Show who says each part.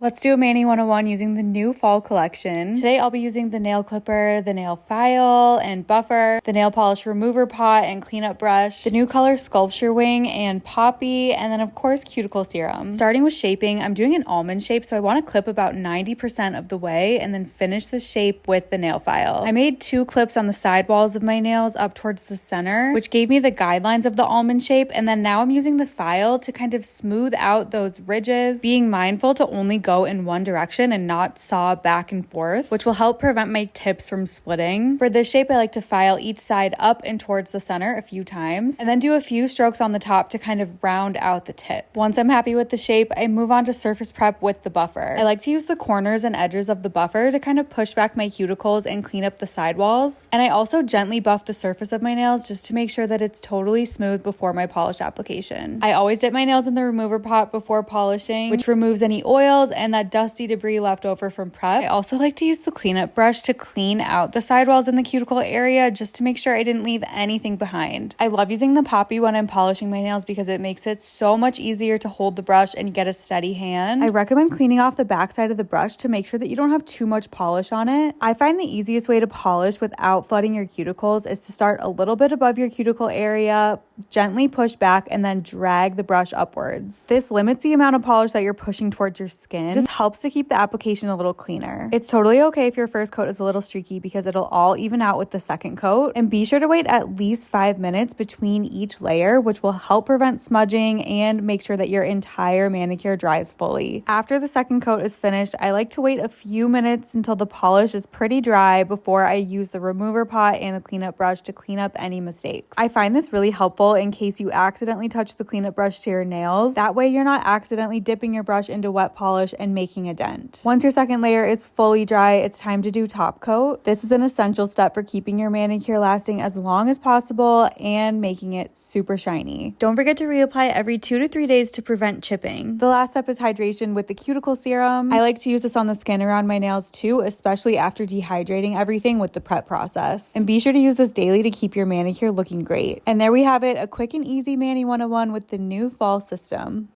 Speaker 1: Let's do a Mani 101 using the new fall collection. Today I'll be using the nail clipper, the nail file and buffer, the nail polish remover pot and cleanup brush, the new color sculpture wing and poppy, and then of course cuticle serum. Starting with shaping, I'm doing an almond shape, so I want to clip about 90% of the way and then finish the shape with the nail file. I made 2 clips on the side walls of my nails up towards the center, which gave me the guidelines of the almond shape, and then now I'm using the file to kind of smooth out those ridges, being mindful to only go in one direction and not saw back and forth, which will help prevent my tips from splitting. For this shape, I like to file each side up and towards the center a few times, and then do a few strokes on the top to kind of round out the tip. Once I'm happy with the shape, I move on to surface prep with the buffer. I like to use the corners and edges of the buffer to kind of push back my cuticles and clean up the sidewalls. And I also gently buff the surface of my nails just to make sure that it's totally smooth before my polish application. I always dip my nails in the remover pot before polishing, which removes any oils and that dusty debris left over from prep. I also like to use the cleanup brush to clean out the sidewalls in the cuticle area just to make sure I didn't leave anything behind. I love using the poppy when I'm polishing my nails because it makes it so much easier to hold the brush and get a steady hand. I recommend cleaning off the back side of the brush to make sure that you don't have too much polish on it. I find the easiest way to polish without flooding your cuticles is to start a little bit above your cuticle area, gently push back, and then drag the brush upwards. This limits the amount of polish that you're pushing towards your skin, just helps to keep the application a little cleaner. It's totally okay if your first coat is a little streaky because it'll all even out with the second coat. And be sure to wait at least 5 minutes between each layer, which will help prevent smudging and make sure that your entire manicure dries fully. After the second coat is finished, I like to wait a few minutes until the polish is pretty dry before I use the remover pot and the cleanup brush to clean up any mistakes. I find this really helpful in case you accidentally touch the cleanup brush to your nails. That way you're not accidentally dipping your brush into wet polish and making a dent. Once your second layer is fully dry, it's time to do top coat. This is an essential step for keeping your manicure lasting as long as possible and making it super shiny. Don't forget to reapply every 2 to 3 days to prevent chipping. The last step is hydration with the cuticle serum. I like to use this on the skin around my nails too, especially after dehydrating everything with the prep process. And be sure to use this daily to keep your manicure looking great. And there we have it, a quick and easy Mani 101 with the new fall system.